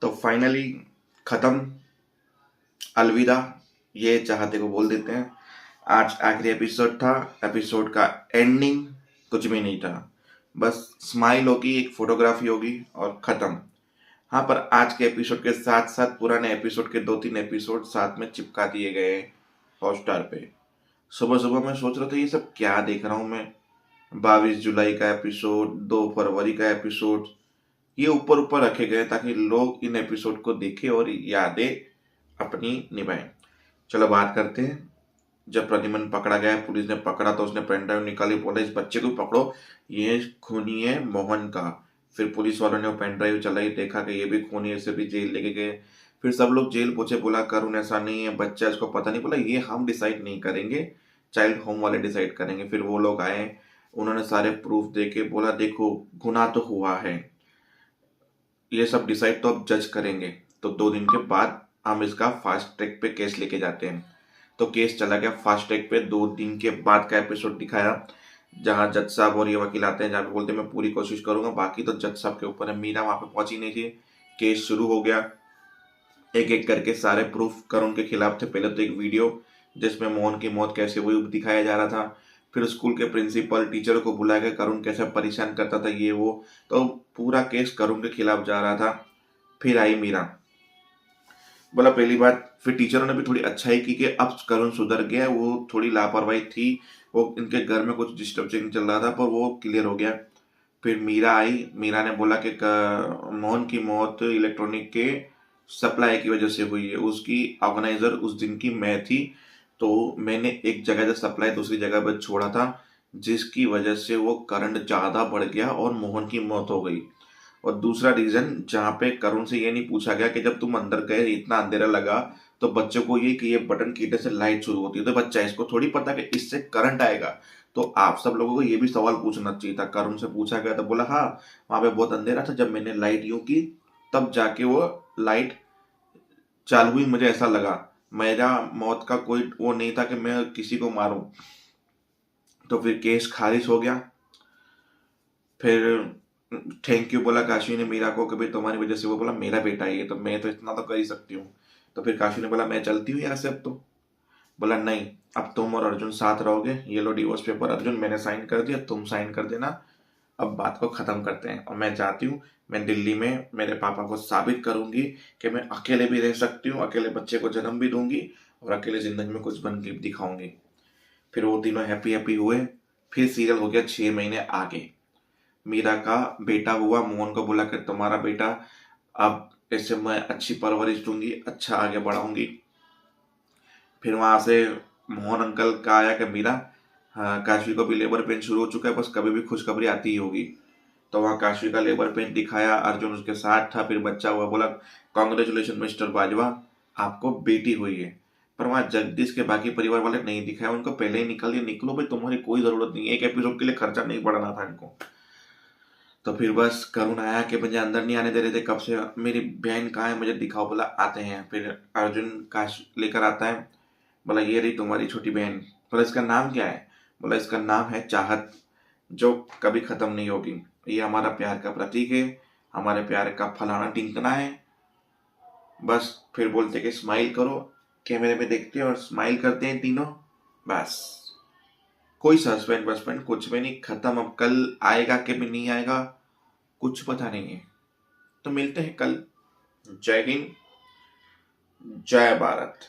तो फाइनली खत्म, अलविदा, ये चाहते को बोल देते हैं। आज आखिरी एपिसोड था। एपिसोड का एंडिंग कुछ भी नहीं था, बस स्माइल होगी, एक फोटोग्राफी होगी और खत्म। हाँ, पर आज के एपिसोड के साथ साथ पुराने एपिसोड के 2-3 एपिसोड साथ में चिपका दिए गए हॉटस्टार पे। सुबह सुबह मैं सोच रहा था ये सब क्या देख रहा हूँ मैं। 22 जुलाई का एपिसोड, 2 फरवरी का एपिसोड, ये ऊपर ऊपर रखे गए ताकि लोग इन एपिसोड को देखें और यादें अपनी निभाएं। चलो बात करते हैं। जब प्रद्युम्न पकड़ा गया, पुलिस ने पकड़ा तो उसने पेन ड्राइव निकाली, बोला इस बच्चे को पकड़ो, ये खूनी है मोहन का। फिर पुलिस वालों ने वो पेन ड्राइव चलाई, देखा कि ये भी खूनी है, इसे भी जेल लेके गए। फिर सब लोग जेल पहुंचे, बोला करुण ऐसा नहीं है, बच्चा इसको पता नहीं। बोला ये हम डिसाइड नहीं करेंगे, चाइल्ड होम वाले डिसाइड करेंगे। फिर वो लोग आए, उन्होंने सारे प्रूफ देके बोला देखो गुनाह तो हुआ है, ये सब डिसाइड तो अब जज करेंगे। तो 2 दिन के बाद हम इसका फास्ट ट्रैक पे केस लेके जाते हैं। तो केस चला गया फास्ट ट्रैक पे। 2 दिन के बाद का एपिसोड दिखाया, जहां जज साहब और ये वकील आते हैं, जहां पे बोलते हैं मैं पूरी कोशिश करूंगा, बाकी तो जज साहब के ऊपर है। मीरा वहां पे पहुंची नहीं थी। केस शुरू हो गया, एक एक करके सारे प्रूफ करुण के खिलाफ थे। पहले तो एक वीडियो जिसमें मोहन की मौत कैसे हुई दिखाया जा रहा था। फिर स्कूल के प्रिंसिपल टीचर को बुलाया गया, करुण कैसे परेशान करता था ये वो। तो पूरा केस करुण के खिलाफ जा रहा था। फिर आई मीरा, बोला पहली बात, फिर टीचरों ने भी थोड़ी अच्छाई की कि अब करुण सुधर गया, वो थोड़ी लापरवाही थी, वो इनके घर में कुछ डिस्टर्बिंग चल रहा था पर वो क्लियर हो गया। फिर मीरा आई, मीरा ने बोला कि मोहन की मौत इलेक्ट्रॉनिक के सप्लाई की वजह से हुई है, उसकी ऑर्गेनाइजर उस दिन की मैं थी, तो मैंने एक जगह से सप्लाई दूसरी जगह पर छोड़ा था, जिसकी वजह से वो करंट ज्यादा बढ़ गया और मोहन की मौत हो गई। और दूसरा रीजन जहाँ पे करुण से ये नहीं पूछा गया कि जब तुम अंदर गए इतना अंधेरा लगा तो बच्चों को ये कि ये बटन खींचने से लाइट शुरू होती है, तो बच्चा इसको थोड़ी पता कि इससे करंट आएगा। तो आप सब लोगों को ये भी सवाल पूछना चाहिए था। करुण से पूछा गया तो बोला हाँ, वहां पे बहुत अंधेरा था, जब मैंने लाइट यूं की तब जाके वो लाइट चालू हुई, मुझे ऐसा लगा। मेरा मौत का कोई वो नहीं था कि मैं किसी को मारूं। तो फिर केस खारिज हो गया। फिर थैंक यू बोला काशी ने मीरा को कि भाई तुम्हारी वजह से, वो बोला मेरा बेटा है ये, तो मैं तो इतना तो कर ही सकती हूँ। तो फिर काशी ने बोला मैं चलती हूँ यहाँ से अब तो। बोला नहीं, अब तुम और अर्जुन साथ रहोगे, ये लो डिवोर्स पेपर अर्जुन, मैंने साइन कर दिया, तुम साइन कर देना, अब बात को खत्म करते हैं। और मैं चाहती हूँ, मैं दिल्ली में मेरे पापा को साबित करूंगी कि मैं अकेले भी रह सकती हूँ, अकेले बच्चे को जन्म भी दूंगी और अकेले जिंदगी में कुछ बन के भी दिखाऊंगी। फिर वो तीनों हैप्पी हैप्पी हुए। फिर सीरियल हो गया 6 महीने आगे। मीरा का बेटा हुआ, मोहन को बोला कि तुम्हारा बेटा, अब इसे मैं अच्छी परवरिश दूंगी, अच्छा आगे बढ़ाऊंगी। फिर वहां से मोहन अंकल का आया कि मीरा, हाँ काशवी को भी लेबर पेन शुरू हो चुका है, बस कभी भी खुशखबरी आती ही होगी। तो वहाँ काशवी का लेबर पेन दिखाया, अर्जुन उसके साथ था, फिर बच्चा हुआ, बोला कॉन्ग्रेचुलेशन मिस्टर बाजवा, आपको बेटी हुई है। पर वहाँ जगदीश के बाकी परिवार वाले नहीं दिखाया, उनको पहले ही निकल दिया, निकलो भाई तुम्हारी कोई जरूरत नहीं है, एक एपिसोड के लिए खर्चा नहीं बढ़ाना था इनको। तो फिर बस करुण आया कि मुझे अंदर नहीं आने दे रहे थे कब से, मेरी बहन कहाँ है मुझे दिखाओ, बोला आते हैं। फिर अर्जुन काश लेकर आता है, बोला ये रही तुम्हारी छोटी बहन। बोला इसका नाम क्या है? बोला इसका नाम है चाहत, जो कभी खत्म नहीं होगी, ये हमारा प्यार का प्रतीक है, हमारे प्यार का फलाना टिंकना है। बस फिर बोलते कि स्माइल करो, कैमरे में देखते हैं और स्माइल करते हैं तीनों। बस कोई सस्पेंस वस्पेंस कुछ भी नहीं, खत्म। अब कल आएगा कि भी नहीं आएगा कुछ पता नहीं है। तो मिलते हैं कल। जय हिंद, जय भारत।